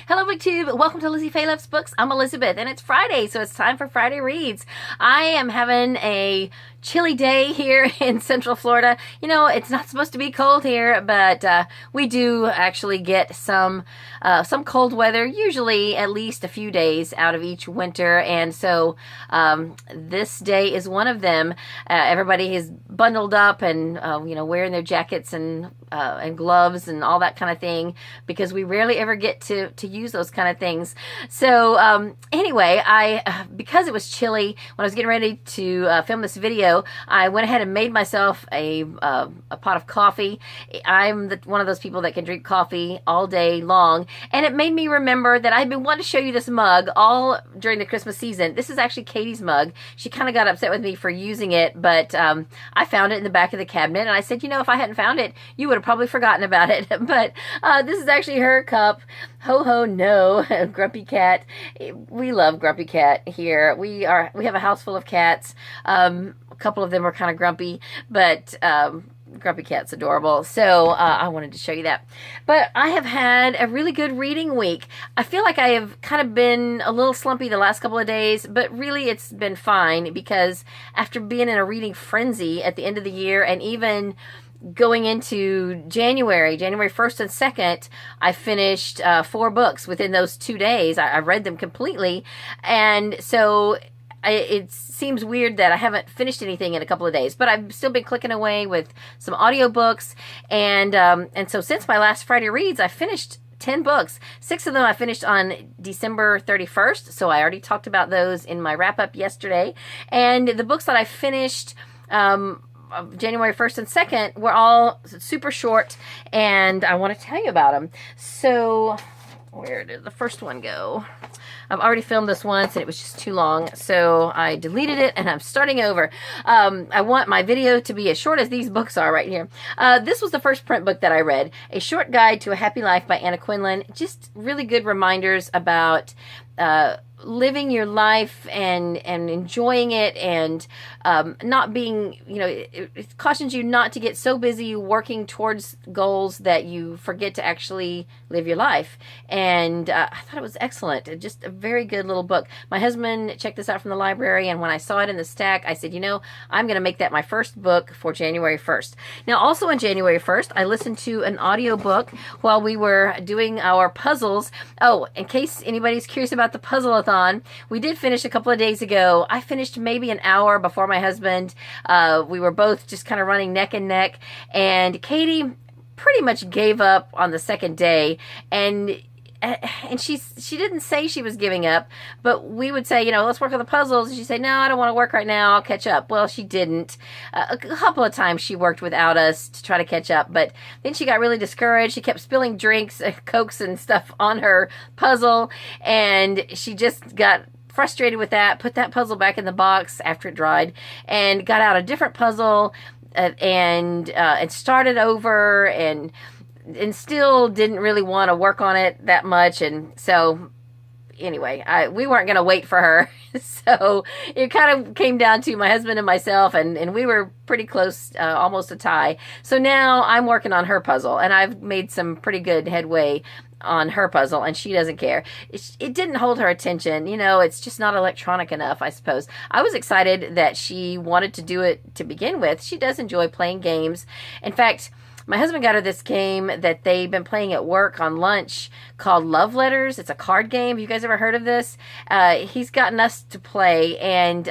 Hello, BookTube. Welcome to Lizzie Faye Loves Books. I'm Elizabeth, and it's Friday, so it's time for Friday Reads. I am having a chilly day here in Central Florida. You know, it's not supposed to be cold here, but we do actually get some cold weather, usually at least a few days out of each winter, and so this day is one of them. Everybody is bundled up and wearing their jackets and gloves and all that kind of thing, because we rarely ever get to use those kind of things. So anyway, because it was chilly when I was getting ready to film this video, I went ahead and made myself a pot of coffee. I'm one of those people that can drink coffee all day long, and it made me remember that I've been wanting to show you this mug all during the Christmas season. This is actually Katie's mug. She kind of got upset with me for using it, but I found it in the back of the cabinet, and I said, you know, if I hadn't found it, you would have probably forgotten about it. But this is actually her cup. Ho ho no, Grumpy Cat. We love Grumpy Cat here. We have a house full of cats. A couple of them are kind of grumpy, but Grumpy Cat's adorable. So I wanted to show you that. But I have had a really good reading week. I feel like I have kind of been a little slumpy the last couple of days, but really it's been fine, because after being in a reading frenzy at the end of the year, and even going into January 1st and 2nd, I finished 4 books within those 2 days. I read them completely. And so it seems weird that I haven't finished anything in a couple of days, but I've still been clicking away with some audiobooks. And so since my last Friday Reads, I finished 10 books. 6 of them I finished on December 31st. So I already talked about those in my wrap up yesterday. And the books that I finished, January 1st and 2nd, were all super short, and I want to tell you about them. So where did the first one go? I've already filmed this once and it was just too long, so I deleted it and I'm starting over. I want my video to be as short as these books are right here. This was the first print book that I read, A Short Guide to a Happy Life by Anna Quinlan. Just really good reminders about living your life and enjoying it, and not being, it cautions you not to get so busy working towards goals that you forget to actually live your life. And I thought it was excellent. Just a very good little book. My husband checked this out from the library, and when I saw it in the stack, I said, I'm going to make that my first book for January 1st. Now, also on January 1st, I listened to an audiobook while we were doing our puzzles. Oh, in case anybody's curious about the puzzle-a-thon, we did finish a couple of days ago. I finished maybe an hour before my husband. We were both just kind of running neck and neck, and Katie pretty much gave up on the second day, and she didn't say she was giving up, but we would say, let's work on the puzzles, and she'd say, no, I don't want to work right now, I'll catch up. Well, she didn't. A couple of times she worked without us to try to catch up, but then she got really discouraged. She kept spilling drinks, Cokes and stuff on her puzzle, and she just got frustrated with that, put that puzzle back in the box after it dried, and got out a different puzzle, and started over, and still didn't really want to work on it that much. And so anyway, we weren't going to wait for her. So it kind of came down to my husband and myself, and we were pretty close, almost a tie. So now I'm working on her puzzle, and I've made some pretty good headway on her puzzle, and she doesn't care. It didn't hold her attention. It's just not electronic enough, I suppose. I was excited that she wanted to do it to begin with. She does enjoy playing games. In fact, my husband got her this game that they've been playing at work on lunch called Love Letters. It's a card game. Have you guys ever heard of this? He's gotten us to play, and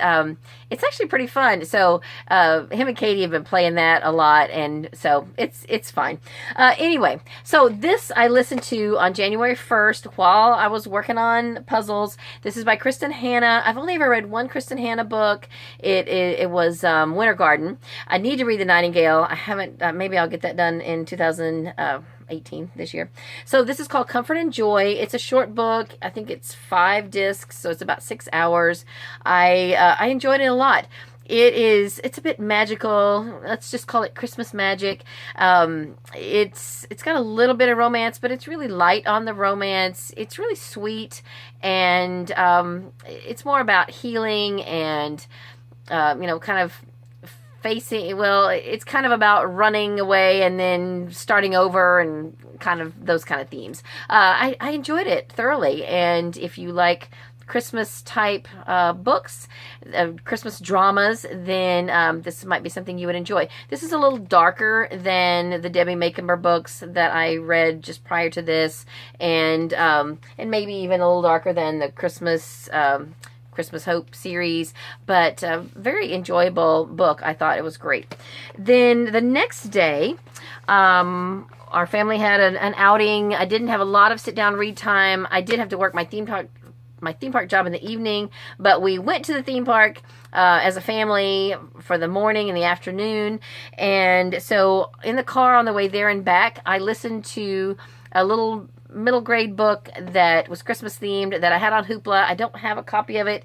it's actually pretty fun. So him and Katie have been playing that a lot, and so it's fine. Anyway, so this I listened to on January 1st while I was working on puzzles. This is by Kristen Hanna. I've only ever read one Kristen Hanna book. It was Winter Garden. I need to read The Nightingale. I haven't. Maybe I'll get that done in 2018, this year. So this is called Comfort and Joy. It's a short book. I think it's 5 discs, so it's about 6 hours. I enjoyed it a lot. It's a bit magical. Let's just call it Christmas magic. It's got a little bit of romance, but it's really light on the romance. It's really sweet, and it's more about healing and kind of it's kind of about running away and then starting over and kind of those kind of themes. I enjoyed it thoroughly, and if you like Christmas type books, Christmas dramas, then this might be something you would enjoy. This is a little darker than the Debbie Macomber books that I read just prior to this, and maybe even a little darker than the Christmas Hope series, but very enjoyable book. I thought it was great. Then the next day, our family had an outing. I didn't have a lot of sit-down read time. I did have to work my theme park job in the evening, but we went to the theme park as a family for the morning and the afternoon. And so in the car on the way there and back, I listened to a little middle grade book that was Christmas themed that I had on Hoopla. I don't have a copy of it.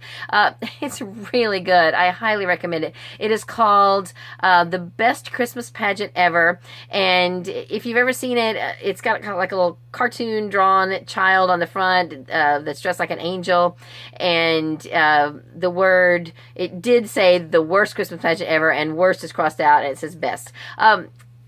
It's really good. I highly recommend it. It is called The Best Christmas Pageant Ever. And if you've ever seen it, it's got kind of like a little cartoon drawn child on the front that's dressed like an angel. And it did say the worst Christmas pageant ever, and worst is crossed out and it says best.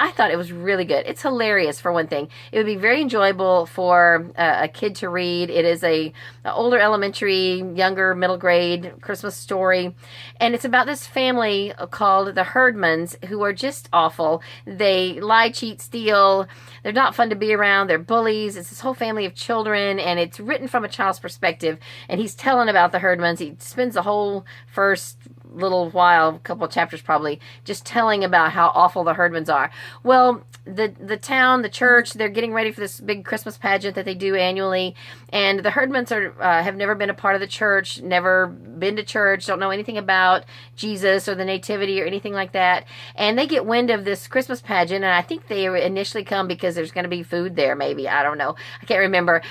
I thought it was really good. It's hilarious, for one thing. It would be very enjoyable for a kid to read. It is a older elementary, younger middle grade Christmas story. And it's about this family called the Herdmans, who are just awful. They lie, cheat, steal. They're not fun to be around. They're bullies. It's this whole family of children, and it's written from a child's perspective. And he's telling about the Herdmans. He spends the whole first little while, a couple of chapters probably, just telling about how awful the Herdmans are. Well, the town, the church, they're getting ready for this big Christmas pageant that they do annually, and the Herdmans have never been a part of the church, never been to church, don't know anything about Jesus or the Nativity or anything like that, and they get wind of this Christmas pageant, and I think they initially come because there's going to be food there, maybe, I don't know, I can't remember,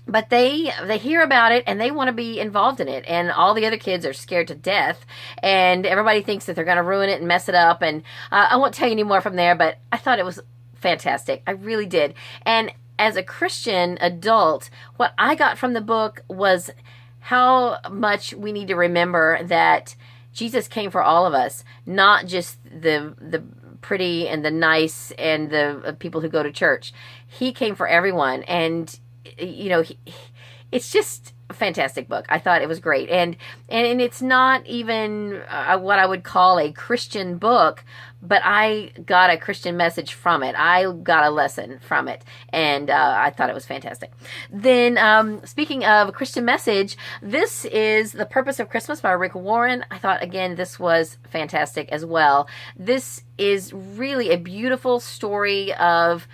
but they hear about it, and they want to be involved in it. And all the other kids are scared to death. And everybody thinks that they're going to ruin it and mess it up. And I won't tell you any more from there, but I thought it was fantastic. I really did. And as a Christian adult, what I got from the book was how much we need to remember that Jesus came for all of us, not just the pretty and the nice and the people who go to church. He came for everyone. And it's just a fantastic book. I thought it was great. And it's not even what I would call a Christian book, but I got a Christian message from it. I got a lesson from it. And I thought it was fantastic. Then, speaking of a Christian message, this is The Purpose of Christmas by Rick Warren. I thought, again, this was fantastic as well. This is really a beautiful story of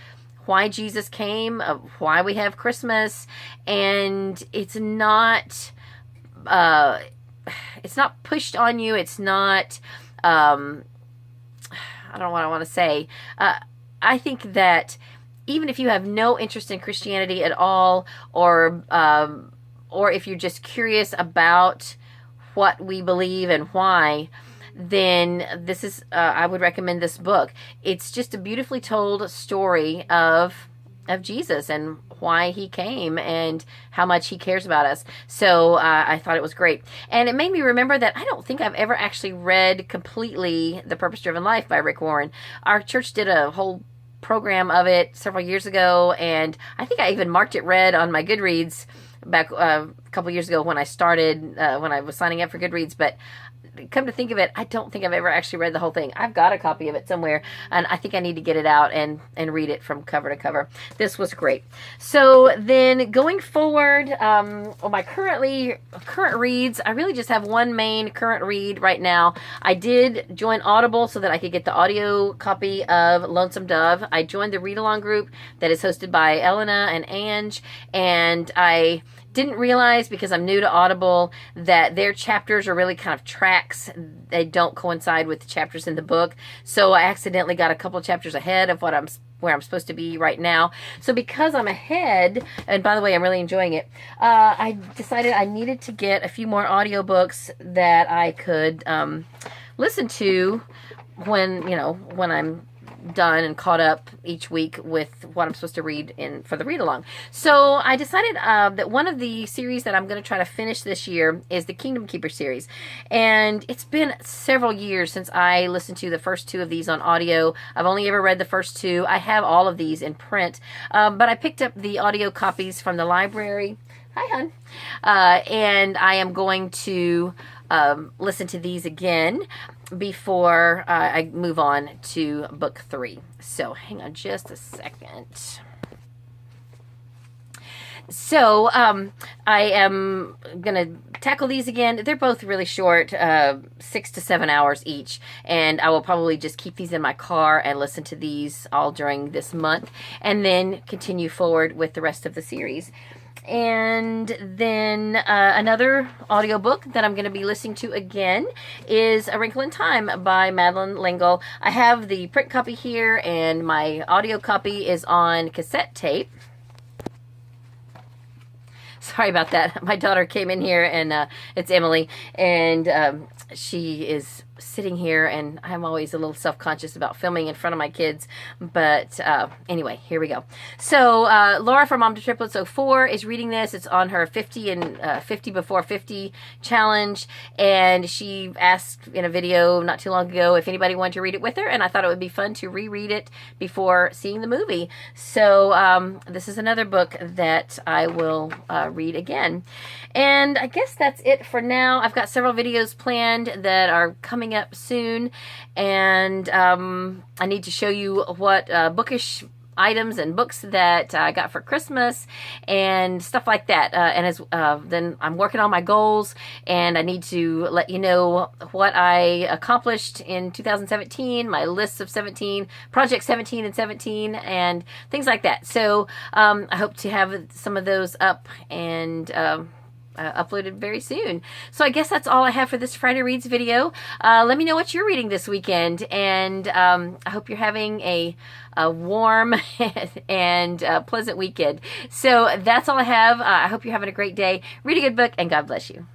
why Jesus came, of why we have Christmas, and it's not pushed on you. It's not, I don't know what I want to say. I think that even if you have no interest in Christianity at all, or if you're just curious about what we believe and why, then this is, I would recommend this book. It's just a beautifully told story of Jesus and why he came and how much he cares about us. So I thought it was great. And it made me remember that I don't think I've ever actually read completely The Purpose-Driven Life by Rick Warren. Our church did a whole program of it several years ago, and I think I even marked it read on my Goodreads back a couple years ago when I started, when I was signing up for Goodreads, but come to think of it, I don't think I've ever actually read the whole thing. I've got a copy of it somewhere, and I think I need to get it out and read it from cover to cover. This was great. So then going forward, my current reads, I really just have one main current read right now. I did join Audible so that I could get the audio copy of Lonesome Dove. I joined the read-along group that is hosted by Elena and Ange, and I didn't realize, because I'm new to Audible, that their chapters are really kind of tracks. They don't coincide with the chapters in the book. So I accidentally got a couple of chapters ahead of where I'm supposed to be right now. So because I'm ahead, and by the way, I'm really enjoying it, I decided I needed to get a few more audiobooks that I could listen to when I'm done and caught up each week with what I'm supposed to read for the read along. So I decided that one of the series that I'm going to try to finish this year is the Kingdom Keeper series. And it's been several years since I listened to the first two of these on audio. I've only ever read the first two. I have all of these in print, but I picked up the audio copies from the library. Hi, hon. And I am going to listen to these again before I move on to book 3. So hang on just a second. So I am going to tackle these again. They're both really short, 6 to 7 hours each. And I will probably just keep these in my car and listen to these all during this month. And then continue forward with the rest of the series. And then another audiobook that I'm going to be listening to again is A Wrinkle in Time by Madeleine L'Engle. I have the print copy here, and my audio copy is on cassette tape. Sorry about that. My daughter came in here, and it's Emily, and she is sitting here, and I'm always a little self-conscious about filming in front of my kids, but anyway, here we go. So Laura from Mom to Triplets 04 is reading this. It's on her 50 before 50 challenge, and she asked in a video not too long ago if anybody wanted to read it with her, and I thought it would be fun to reread it before seeing the movie. So this is another book that I will read again. And I guess that's it for now. I've got several videos planned that are coming up soon, and I need to show you what bookish items and books that I got for Christmas and stuff like that. And as then I'm working on my goals, and I need to let you know what I accomplished in 2017, my lists of 17, Project 17 and 17, and things like that. So I hope to have some of those up and uploaded very soon. So I guess that's all I have for this Friday Reads video. Let me know what you're reading this weekend, and I hope you're having a warm and pleasant weekend. So that's all I have. I hope you're having a great day. Read a good book, and God bless you.